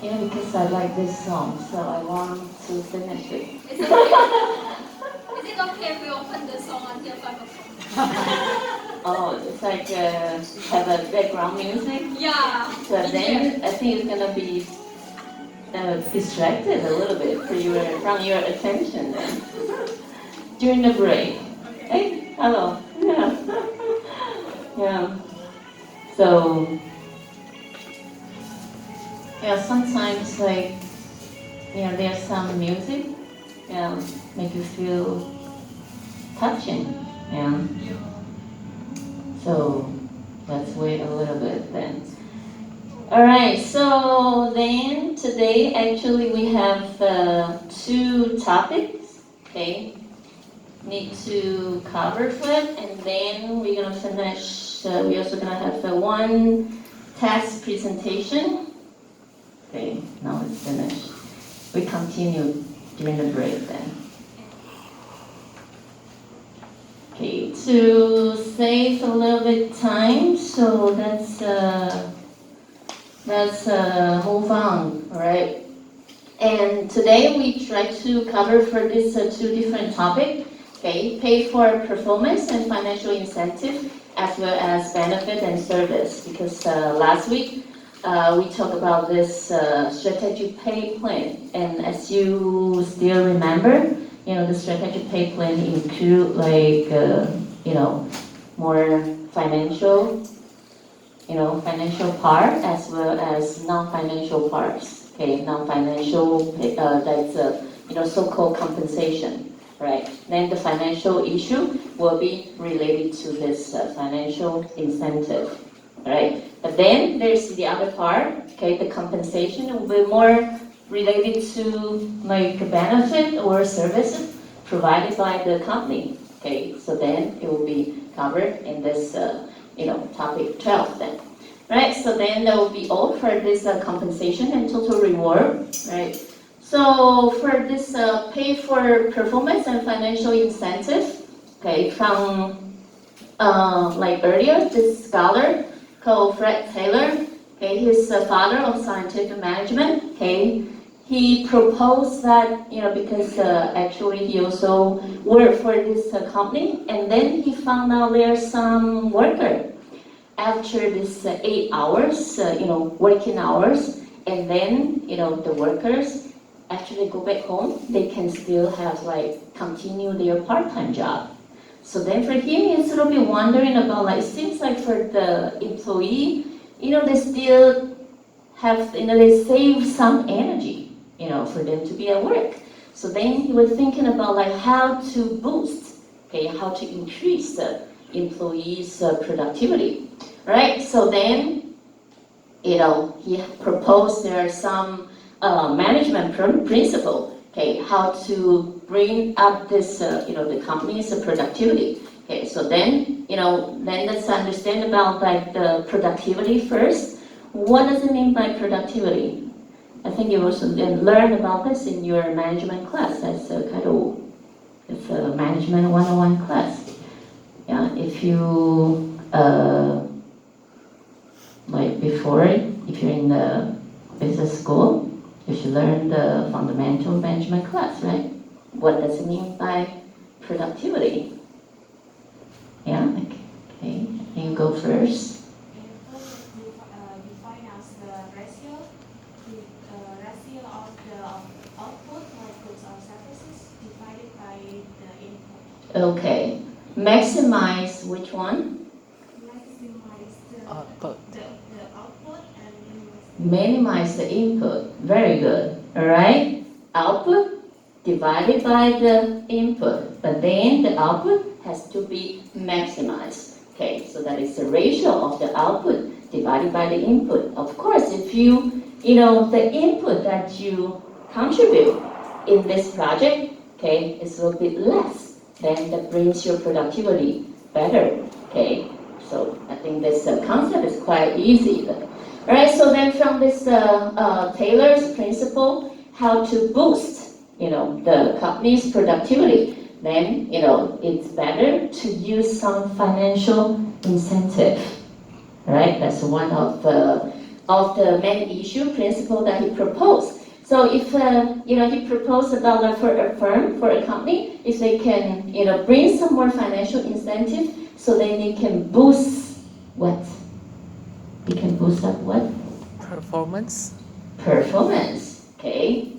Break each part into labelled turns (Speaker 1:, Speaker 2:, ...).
Speaker 1: Yeah, because I like this song, so I want to finish it.
Speaker 2: Is it okay? Is it okay if we open the song until 5 o'clock?
Speaker 1: Oh, it's like have a background music.
Speaker 2: Yeah.
Speaker 1: So then I think it's gonna be distracted a little bit from your attention then during the break. Hey, hello. Yeah. Yeah. So yeah, sometimes like there's some music, make you feel touching. Yeah. So let's wait a little bit then. All right, so then today actually we have two topics, okay, need to cover with, and then we're gonna finish, we're also gonna have one task presentation. Okay, now it's finished. We continue during the break then. Okay, to save a little bit time, so let's move on, all right? And today we try to cover for these two different topics, okay? Pay for performance and financial incentive, as well as benefit and service. Because last week we talked about this strategic pay plan, and as you still remember, the strategic pay plan include like more financial financial part as well as non-financial parts. Okay, non-financial that's so-called compensation, right? Then the financial issue will be related to this financial incentive, right? But then there's the other part. Okay, the compensation will be more related to like benefit or services provided by the company. Okay, so then it will be covered in this topic 12 then. Right, so then that will be all for this compensation and total reward, right? So for this pay for performance and financial incentive, okay, from like earlier, this scholar called Fred Taylor, okay, he's the father of scientific management, okay, he proposed that, because actually he also worked for this company, and then he found out there's some worker after this 8 hours, working hours, and then, the workers, after they go back home, they can still have like continue their part-time job. So then for him, he's sort of be wondering about like, it seems like for the employee, they still have, they save some energy, for them to be at work. So then he was thinking about like how to boost, okay, how to increase the employees' productivity, right? So then, he proposed there are some management principle, okay, how to bring up this, the company's productivity. Okay, so then, then let's understand about like the productivity first. What does it mean by productivity? I think you also learn about this in your management class. That's it's a management 101 class. Yeah, if you like before, if you're in the business school, you should learn the fundamental management class, right? What does it mean by productivity? Yeah, okay. You go first.
Speaker 3: Defined as the ratio of the output, like goods or services, divided by the input.
Speaker 1: Okay. Maximize which one?
Speaker 3: Maximize the
Speaker 4: Output.
Speaker 3: the output and
Speaker 1: Minimize the input. Very good. All right. Output divided by the input. But then the output has to be maximized. Okay, so that is the ratio of the output divided by the input. Of course, if the input that you contribute in this project, okay, is a little bit less, then that brings your productivity better. Okay, so I think this concept is quite easy. All right, so then from this Taylor's principle, how to boost, the company's productivity, then, it's better to use some financial incentive. All right, that's one of the of the main issue principle that he proposed. So if he proposed about for a firm, for a company, if they can bring some more financial incentive, so then they can boost what? They can boost up what?
Speaker 4: Performance.
Speaker 1: Performance. Okay,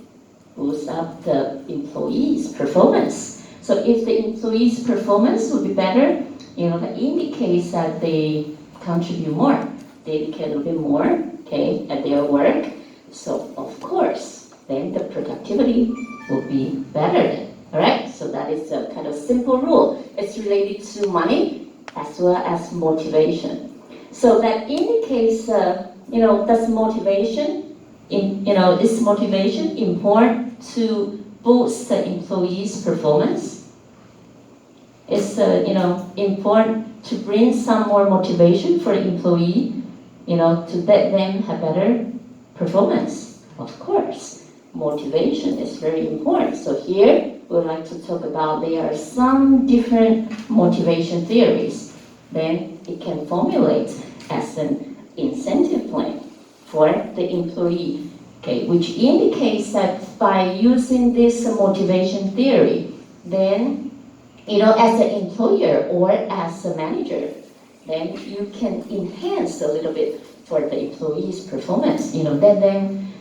Speaker 1: boost up the employees' performance. So if the employees' performance will be better, that indicates that they contribute more, dedicate a little bit more, okay, at their work. So of course, then the productivity will be better then. All right. So that is a kind of simple rule. It's related to money as well as motivation. So that indicates, does motivation, is motivation important to boost the employees' performance? It's, important to bring some more motivation for the employee, to let them have better performance. Of course, motivation is very important. So here, we would like to talk about there are some different motivation theories. Then it can formulate as an incentive plan for the employee, okay, which indicates that by using this motivation theory, then, as an employer or as a manager, then you can enhance a little bit for the employee's performance, let them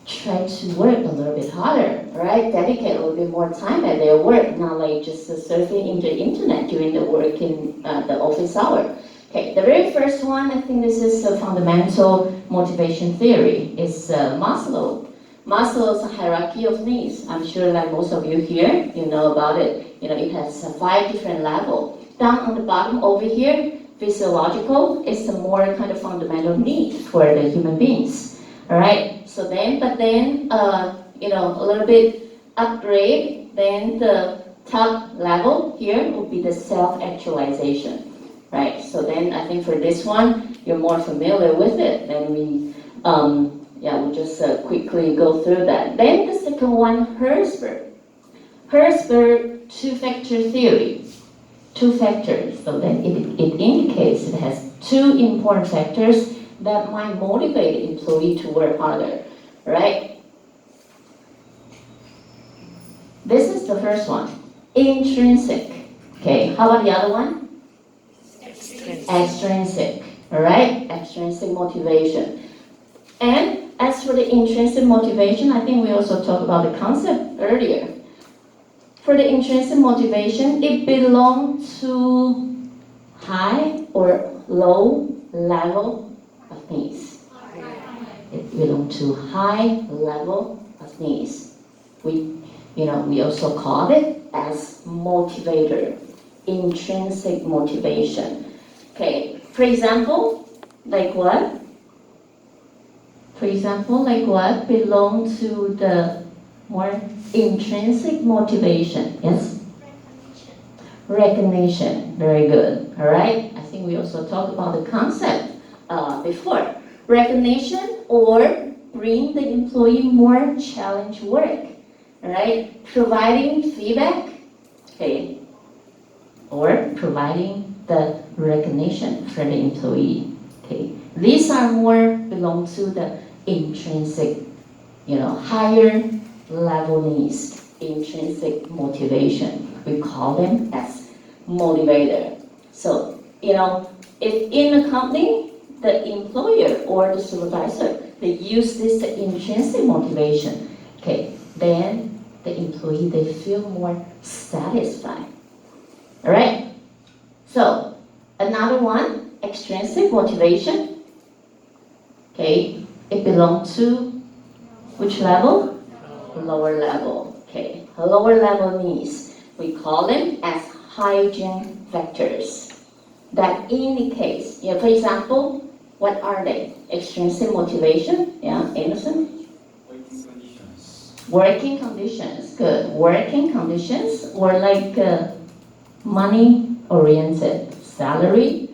Speaker 1: try to work a little bit harder, right? Dedicate a little bit more time at their work, not like just surfing in the internet during the work in the office hour. Okay, the very first one, I think this is a fundamental motivation theory, is Maslow. Maslow's hierarchy of needs. I'm sure like most of you here, you know about it. It has 5 different levels. Down on the bottom over here, physiological is a more kind of fundamental need for the human beings. All right. So then, a little bit upgrade. Then the top level here would be the self-actualization, right? So then, I think for this one, you're more familiar with it. Then we'll just quickly go through that. Then the second one, Herzberg 2-factor theory. 2 factors. So then it indicates it has 2 important factors that might motivate the employee to work harder, right? This is the first one, intrinsic. Okay, how about the other one? Extrinsic. All right, extrinsic motivation. And as for the intrinsic motivation, I think we also talked about the concept earlier. For the intrinsic motivation, it belongs to high or low level of needs. It belongs to high level of needs. We also call it as motivator, intrinsic motivation. Okay, for example, like what? Belong to the more intrinsic motivation? Yes? Recognition. Very good. All right. I think we also talked about the concept before. Recognition or bring the employee more challenge work. All right. Providing feedback. Okay. Or providing the recognition for the employee. Okay. These are more belong to the intrinsic, higher level needs, intrinsic motivation. We call them as motivator. So, if in a company, the employer or the supervisor, they use this intrinsic motivation, okay, then the employee, they feel more satisfied. All right? So, another one, extrinsic motivation. Okay, it belongs to which level? Lower level. Okay, lower level needs. We call them as hygiene factors. That indicates, for example, what are they? Extrinsic motivation. Yeah, Anderson?
Speaker 5: Working conditions.
Speaker 1: Working conditions. Good. Working conditions or like money-oriented salary,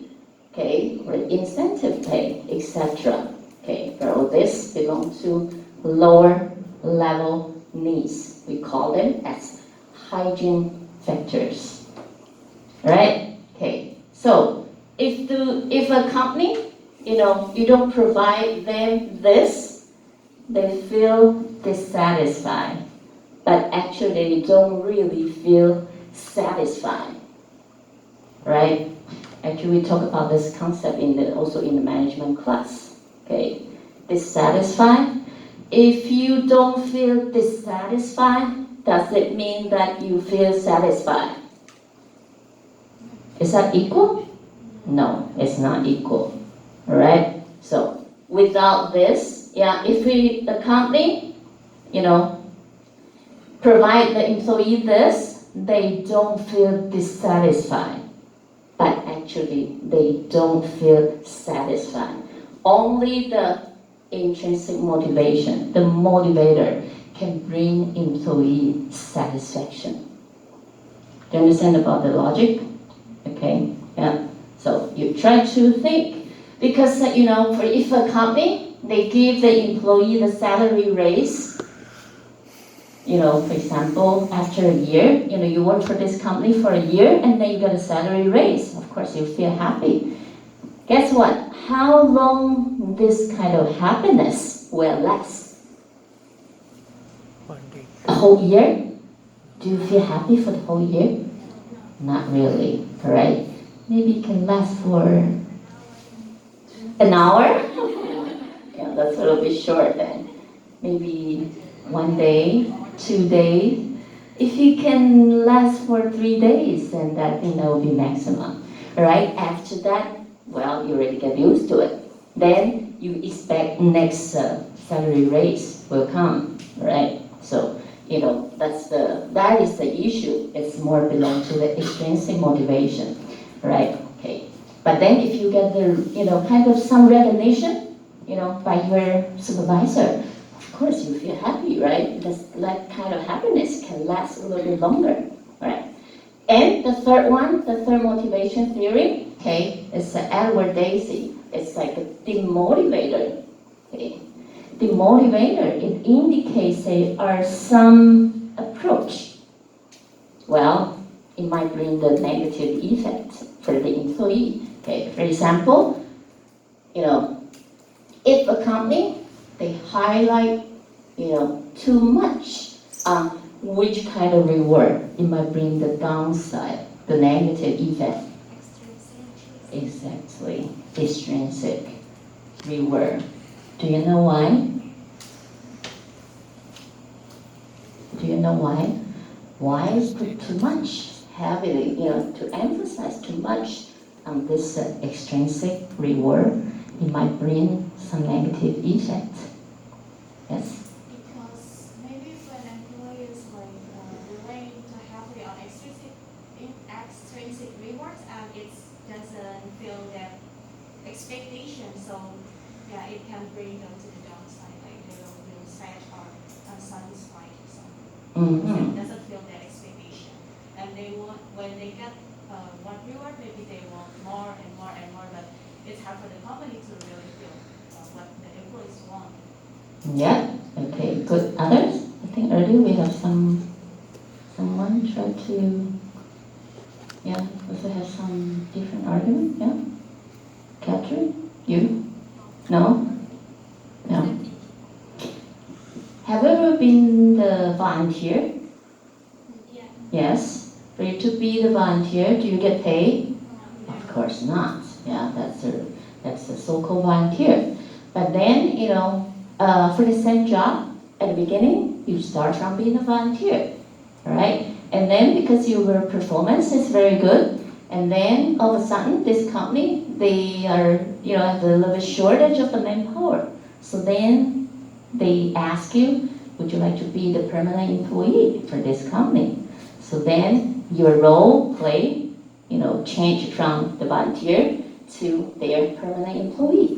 Speaker 1: okay, or incentive pay, etc. Okay, all this belongs to lower level needs. We call them as hygiene factors. Right? Okay. So if a company you don't provide them this, they feel dissatisfied. But actually they don't really feel satisfied, right? Actually, we talk about this concept also in the management class, okay? Dissatisfied. If you don't feel dissatisfied, does it mean that you feel satisfied? Is that equal? No, it's not equal, all right? So without this, if the company, provide the employee this, they don't feel dissatisfied. But actually, they don't feel satisfied. Only the intrinsic motivation, the motivator, can bring employee satisfaction. Do you understand about the logic? Okay, yeah. So you try to think, because if a company, they give the employee the salary raise, for example, after a year, you work for this company for a year and then you get a salary raise. Of course, you feel happy. Guess what? How long this kind of happiness will last?
Speaker 4: 1 week.
Speaker 1: A whole year? Do you feel happy for the whole year? Not really, right? Maybe it can last for an hour? Yeah, that's a little bit short then. Maybe 1 day, 2 days. If you can last for 3 days, then that will be maximum, right? After that, well, you already get used to it. Then you expect next salary raise will come, right? So that is the issue. It's more belong to the extrinsic motivation, right? Okay. But then if you get the kind of some recognition, by your supervisor, of course you feel happy, right? That kind of happiness can last a little bit longer, right? And the third motivation theory, okay, is Edward Dacey. It's like a demotivator. Okay. Demotivator, it indicates there are some approach. Well, it might bring the negative effect for the employee. Okay, for example, if a company, they highlight, too much which kind of reward, it might bring the downside, the negative effect. Exactly, extrinsic reward. Do you know why? Do you know why? Why is put too much heavily, to emphasize too much on this extrinsic reward? It might bring some negative effect. Yes?
Speaker 3: Because maybe when employees relying too heavily on extrinsic rewards, and it doesn't feel that expectation, so yeah, it can bring them to the downside, like they will feel sad or unsatisfied or something.
Speaker 1: Mm-hmm.
Speaker 3: It doesn't feel that expectation, and they want, when they get one reward, maybe they want more and more and more, but it's hard for the company to really feel what the employees want.
Speaker 1: Yeah, okay, good. Others? I think earlier we have someone try to, also have some different argument, yeah? Catherine? You? No? No? Have you ever been the volunteer?
Speaker 2: Yeah.
Speaker 1: Yes. For you to be the volunteer, do you get paid? Of course not. Yeah, that's the so-called volunteer. But then, for the same job, at the beginning, you start from being a volunteer, right? And then because your performance is very good, and then all of a sudden, this company, they are, have a little bit shortage of the manpower. So then they ask you, would you like to be the permanent employee for this company? So then your role play, change from the volunteer to their permanent employee,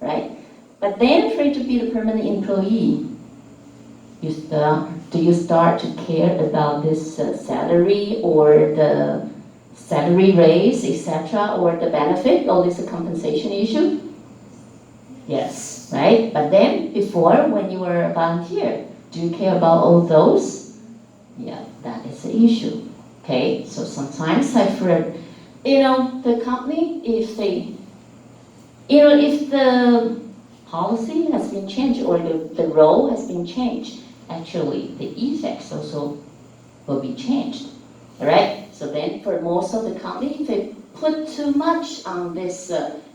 Speaker 1: right? But then for you to be the permanent employee, do you start to care about this salary or the salary raise, etc., or the benefit, all this compensation issue? Yes, right? But then before, when you were a volunteer, do you care about all those? Yeah, that is the issue. Okay, so sometimes I've heard, the company, if they If the policy has been changed or the role has been changed, actually the effects also will be changed. All right? So then for most of the company, if they put too much on this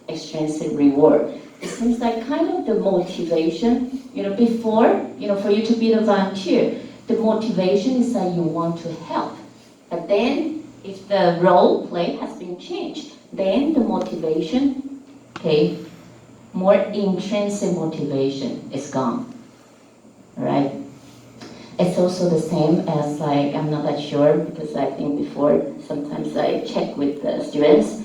Speaker 1: extrinsic reward, it seems like kind of the motivation, before, for you to be the volunteer, the motivation is that you want to help. But then if the role play has been changed, then the motivation, okay, more intrinsic motivation is gone. All right? It's also the same as I'm not that sure because I think before sometimes I check with the students.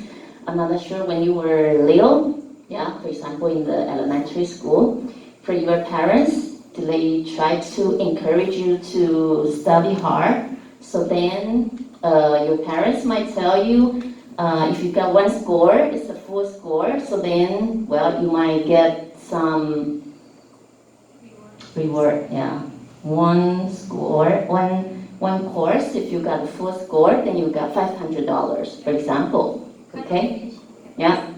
Speaker 1: I'm not that sure when you were little, for example in the elementary school, for your parents, do they try to encourage you to study hard? So then your parents might tell you, if you got one score, it's a full score, so then, you might get some reward, one score, one course, if you got a full score, then you got $500, for example. Okay? Yeah.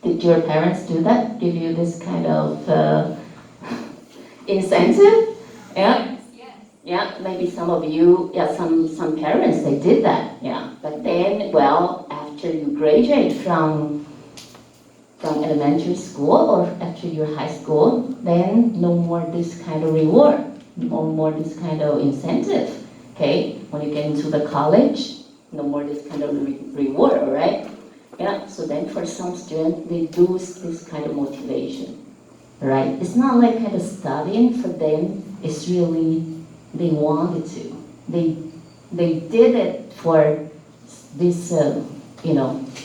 Speaker 1: Did your parents do that? Give you this kind of incentive? Yeah. Yeah, maybe some of you, some parents, they did that, But then, after you graduate from elementary school or after your high school, then no more this kind of reward, no more this kind of incentive, okay? When you get into the college, no more this kind of reward, all right? Yeah, so then for some students, they lose this kind of motivation, right? It's not like kind of studying for them, it's really they wanted to. They did it for this,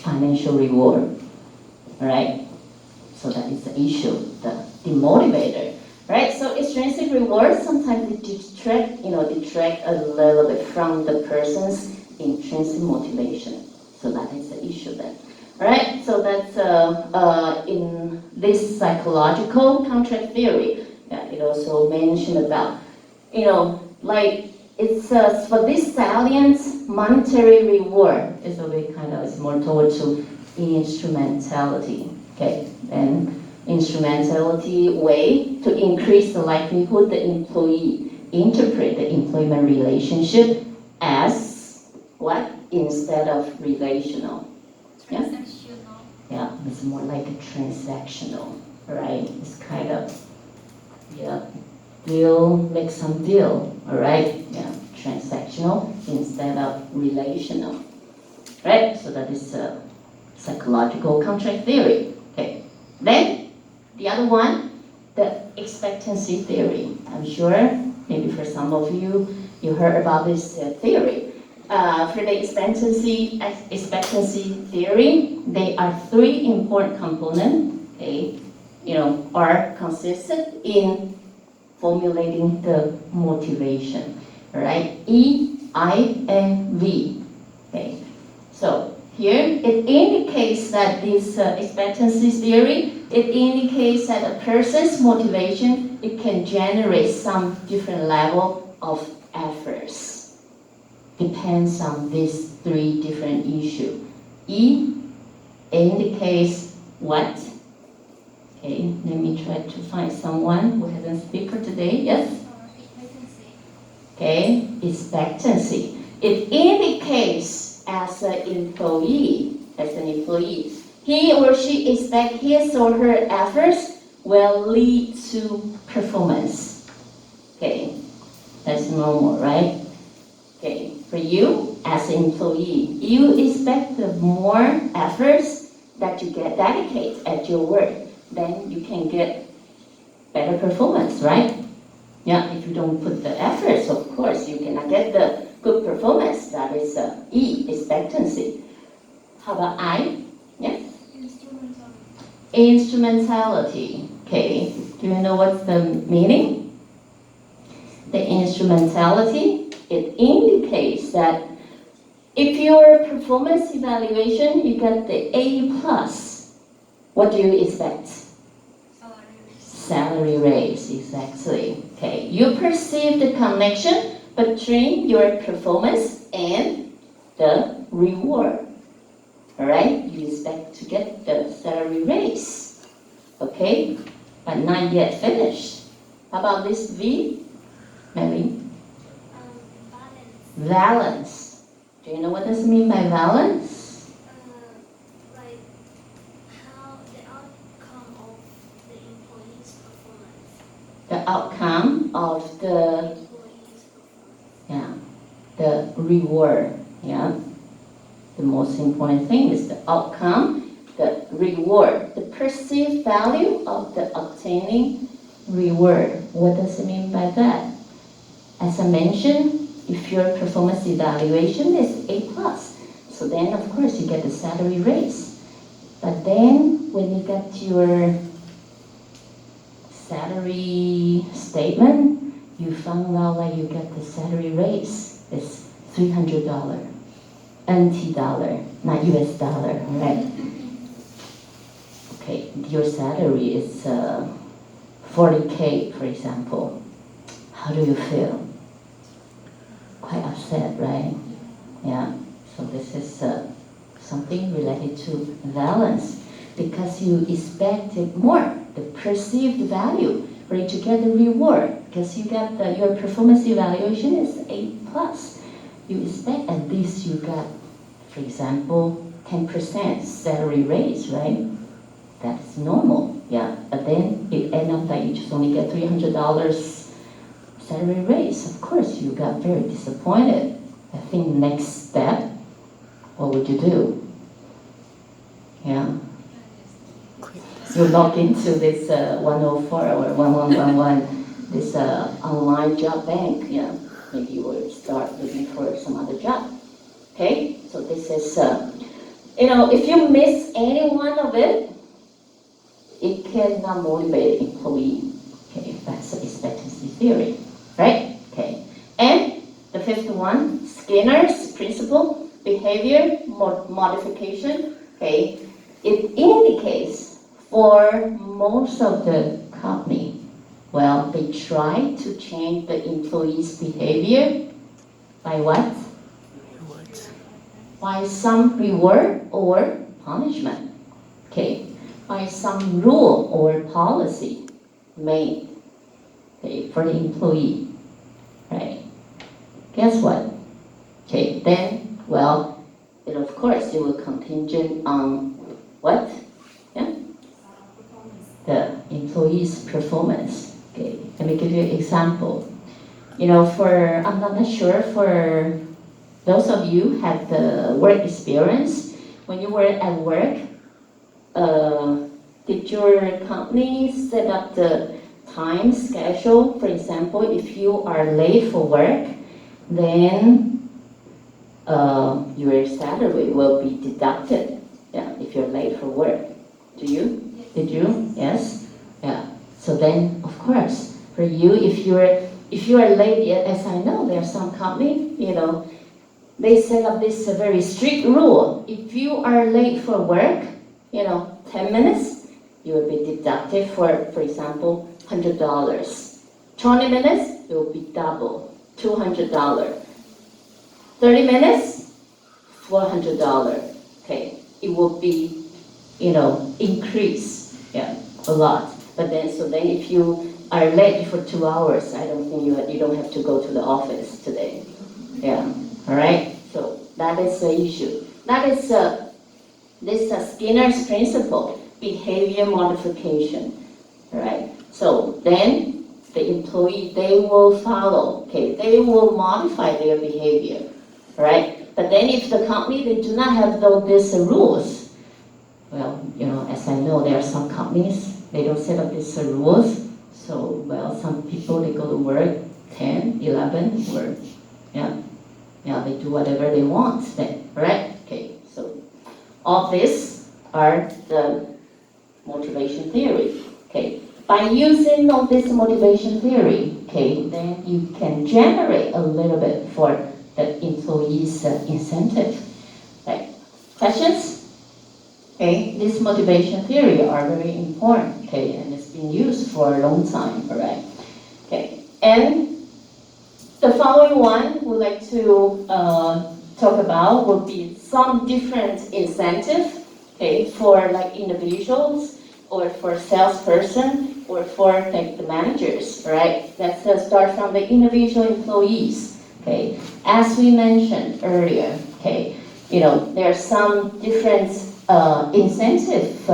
Speaker 1: financial reward, right? So that is the issue, the demotivator, right? So extrinsic rewards sometimes they detract a little bit from the person's intrinsic motivation. So that is the issue then. All right, so that's in this psychological contract theory. It also mentioned about it's for this salient monetary reward is a way it's more toward to instrumentality. Okay, and instrumentality way to increase the likelihood the employee interpret the employment relationship as what instead of relational.
Speaker 2: Transactional.
Speaker 1: Yeah, it's more like a transactional, right? It's kind of make some deal, all right? Yeah, transactional instead of relational, right? So that is psychological contract theory. Okay, then the other one, the expectancy theory. I'm sure maybe for some of you, you heard about this theory. For the expectancy theory, there are three important components. Okay, are consistent in formulating the motivation, all right? E, I, and V. Okay, so here it indicates that this expectancy theory, it indicates that a person's motivation, it can generate some different level of efforts. Depends on these three different issues. E indicates what? Okay, let me try to find someone who has a speaker today. Yes? Okay, expectancy. It indicates as an employee, he or she expects his or her efforts will lead to performance. Okay, that's normal, right? Okay, for you as an employee, you expect the more efforts that you get dedicated at your work, then you can get better performance, right? Yeah, if you don't put the efforts, of course, you cannot get the good performance. That is E, expectancy. How about I? Yes? Instrumentality. Okay, do you know what's the meaning? The instrumentality, it indicates that if your performance evaluation, you get the A plus, what do you expect? Salary raise, exactly. Okay, you perceive the connection between your performance and the reward. All right, you expect to get the salary raise. okay, but not yet finished. How about this V, Mary?
Speaker 2: Balance.
Speaker 1: Valence. Do you know what does it mean by valence?
Speaker 2: Like how the outcome of the employee's performance.
Speaker 1: The outcome of the,
Speaker 2: Employee's performance.
Speaker 1: yeah, the reward, yeah. The most important thing is the outcome, the reward, the perceived value of the obtaining reward. What does it mean by that? As I mentioned, if your performance evaluation is A+, so then of course you get the salary raise. But then when you get your salary statement, you found out that you get the salary raise is $300. NT dollar, not US dollar, right? Okay, your salary is 40K, for example. How do you feel? Quite upset, right? Yeah, so this is something related to balance because you expected more, the perceived value, right, to get the reward because you get your performance evaluation is A+. You expect at least you got, for example, 10% salary raise, right? That's normal, yeah. But then it end up that you just only get $300 salary raise. Of course, you got very disappointed. I think next step, what would you do? Yeah. You log into this 104 or 1111, this online job bank, yeah. Maybe you will start looking for some other job. Okay, so this is, if you miss any one of it, it cannot motivate employee. Okay, that's the expectancy theory, right? Okay, and the fifth one, Skinner's principle, behavior modification. Okay, it indicates for most of the company, well, they try to change the employee's behavior by what? By some reward or punishment. Okay, by some rule or policy made, okay, for the employee, right? Guess what? Okay, then, well, it of course it will contingent on what? Yeah, the employee's performance. Okay, let me give you an example. I'm not sure for those of you had the work experience, when you were at work, did your company set up the time schedule? For example, if you are late for work, then your salary will be deducted. Yeah, if you're late for work. Do you? Did you? Yes. Yeah. So then, of course, for you, if you are late, as I know, there are some company, they set up this very strict rule. If you are late for work, 10 minutes, you will be deducted for example, $100. 20 minutes, it will be double, $200. 30 minutes, $400. Okay, it will be, increase, yeah, a lot. But then if you are late for 2 hours, I don't think you don't have to go to the office today. Yeah, all right. So that is the issue. That is this Skinner's principle, behavior modification. All right. So then the employee, they will follow. Okay, they will modify their behavior. All right. But then if the company they do not have these rules, well, as I know, there are some companies they don't set up these rules. So well, some people they go to work 10, 11, or they do whatever they want then, right? Okay, so all these are the motivation theory. Okay, by using all this motivation theory, okay, then you can generate a little bit for the employee's incentive. Right? Questions? Okay, this motivation theory are very important. Okay, and it's been used for a long time. All right. Okay, and the following one we'd like to talk about would be some different incentive, okay, for like individuals or for salesperson, or for like the managers, right? Let's start from the individual employees, okay? As we mentioned earlier, okay, there are some different incentive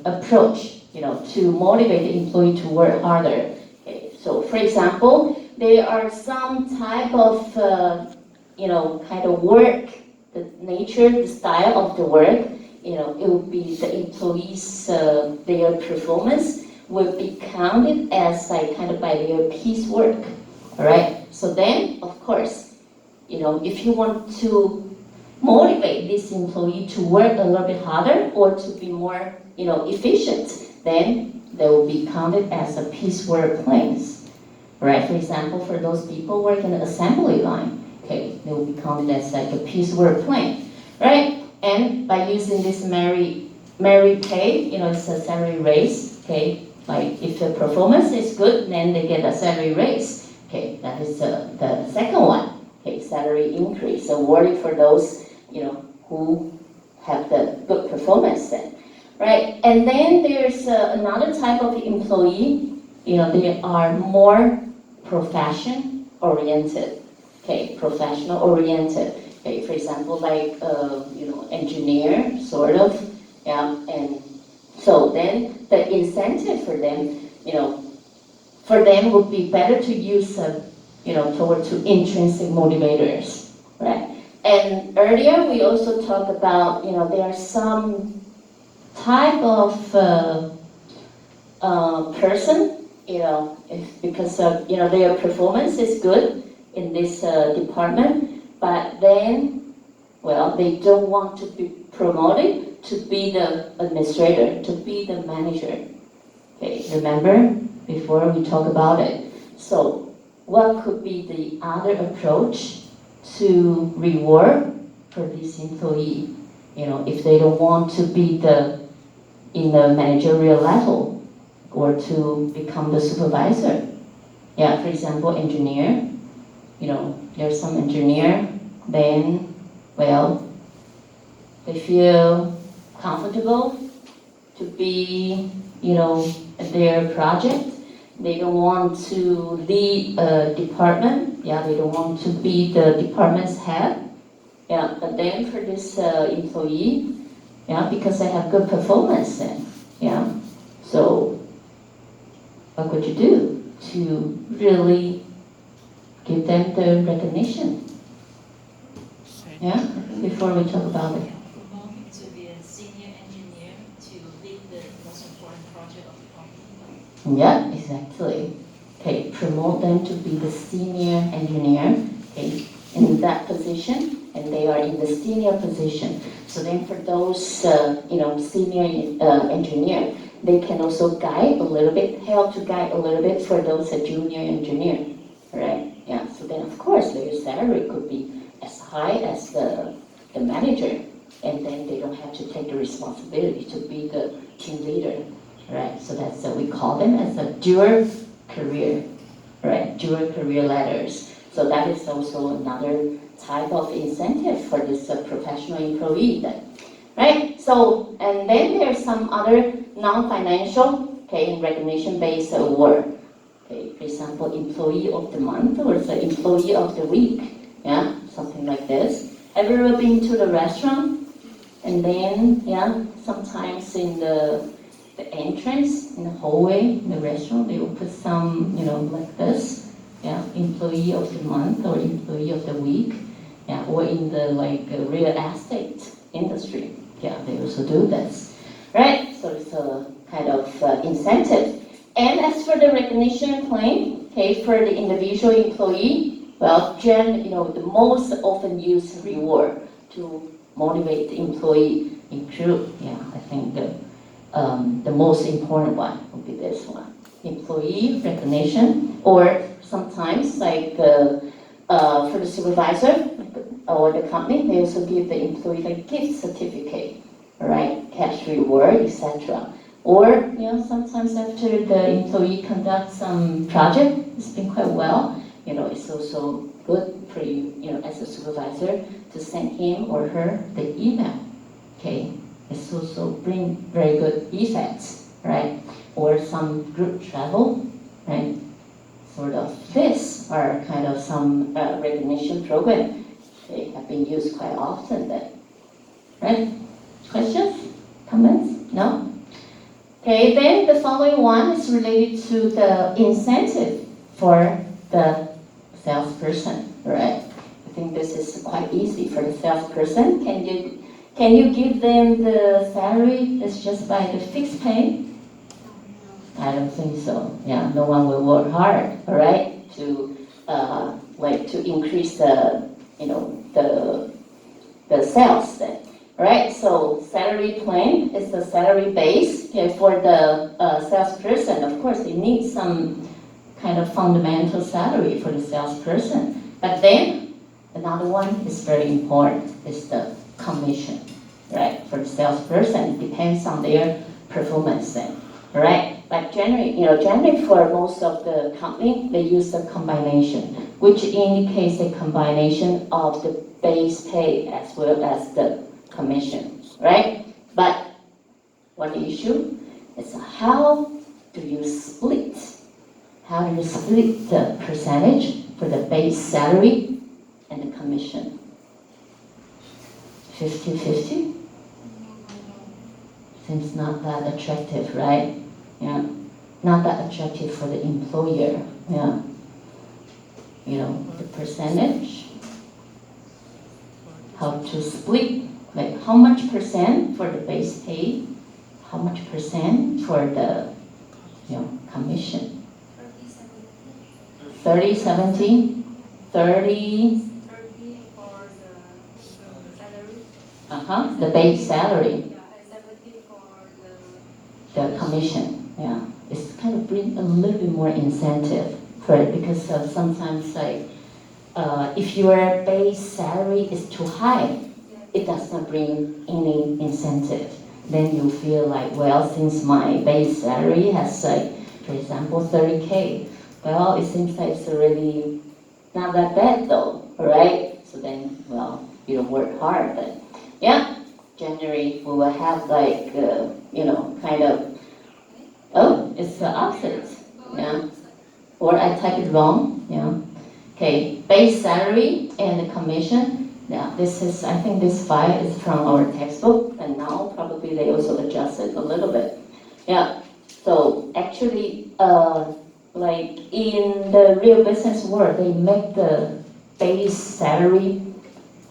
Speaker 1: approach, to motivate the employee to work harder. Okay? So, for example, there are some type of, kind of work, the nature, the style of the work. It will be the employees, their performance will be counted as like kind of by their piecework, all right? So then, of course, if you want to motivate this employee to work a little bit harder or to be more, efficient, then they will be counted as a piecework plans, right? For example, for those people working in the assembly line, okay, they will be counted as like a piecework plan, right? And by using this merit pay, it's a salary raise, okay? Like if the performance is good, then they get a salary raise, okay? That is the second one, okay? Salary increase awarded for those, who have the good performance then, right? And then there's another type of employee, they are more profession oriented, okay? Professional oriented. Okay, for example, like engineer, sort of, yeah, and so then the incentive for them, would be better to use, toward to intrinsic motivators, right? And earlier we also talked about, there are some type of person, because of, their performance is good in this department. But then, well, they don't want to be promoted to be the administrator, to be the manager. Okay, remember before we talk about it. So, what could be the other approach to reward for this employee? If they don't want to be in the managerial level or to become the supervisor. Yeah, for example, engineer. There's some engineer, then, well, they feel comfortable to be, at their project. They don't want to lead a department. Yeah, they don't want to be the department's head. Yeah, but then for this employee, yeah, because they have good performance then, yeah. So, what could you do to really give them the recognition? Yeah, before we talk about it.
Speaker 6: Promote him to be a senior engineer to lead the most important project of the company.
Speaker 1: Yeah, exactly. Okay, promote them to be the senior engineer, okay, in that position, and they are in the senior position. So then for those, senior engineer, they can also guide a little bit, help to guide a little bit for those junior engineer, right? Yeah, so then of course their salary could be as high as the manager, and then they don't have to take the responsibility to be the team leader, right? So that's we call them as a dual career, right? Dual career ladders. So that is also another type of incentive for this professional employee then, right? So, and then there's some other non-financial, okay, recognition-based award. Okay, for example, employee of the month or the employee of the week, yeah, something like this. Have you ever been to the restaurant? And then, yeah, sometimes in the entrance, in the hallway, in the restaurant, they will put some, like this, yeah, employee of the month or employee of the week, yeah, or in the real estate industry, yeah, they also do this, right? So it's a kind of incentive. And as for the recognition claim, okay, for the individual employee, well, the most often used reward to motivate the employee include, yeah, I think the most important one would be this one, employee recognition, or sometimes for the supervisor or the company, they also give the employee a gift certificate, right, cash reward, etc. Or, sometimes after the employee conducts some project, it's been quite well, it's also good for you, as a supervisor to send him or her the email, okay? It's also bring very good effects, right? Or some group travel, right? Sort of this are kind of some recognition program. They have been used quite often then, right? Questions, comments? No? Okay, then the following one is related to the incentive for the salesperson, right? I think this is quite easy for the salesperson. Can you give them the salary that's just by the fixed pay? I don't think so. Yeah, no one will work hard, all right, to to increase the the sales then, all right? So salary plan is the salary base. Okay, for the salesperson, of course, they need some kind of fundamental salary for the salesperson. But then another one is very important, is the commission, right? For the salesperson, it depends on their performance then, right? But generally for most of the company, they use a combination, which indicates a combination of the base pay as well as the commission, right? But one issue is how do you split? How do you split the percentage for the base salary and the commission? 50-50? Seems not that attractive, right? Yeah, not that attractive for the employer. Yeah, the percentage, how to split, like how much percent for the base pay, how much percent for the commission. 30-70, 30.
Speaker 3: 30 for the salary.
Speaker 1: The base salary.
Speaker 3: Yeah, and 70 for
Speaker 1: The commission, yeah, it's kind of bring a little bit more incentive for it because sometimes if your base salary is too high, it does not bring any incentive. Then you feel like, well, since my base salary has for example, 30K, well, it seems like it's really not that bad though, right? So then, well, you don't work hard, but yeah. January, we will have kind of, oh, it's the opposite, yeah. Or I type it wrong, yeah. Okay, base salary and the commission. Yeah, I think this file is from our textbook, and now probably they also adjust it a little bit. Yeah, so actually, like in the real business world, they make the base salary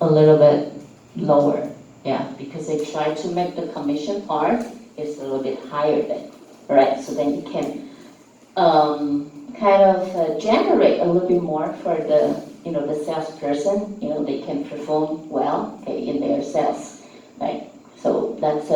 Speaker 1: a little bit lower. Yeah, because they try to make the commission part is a little bit higher then, right? So then you can kind of generate a little bit more for the salesperson. They can perform well, okay, in their sales, right? So that's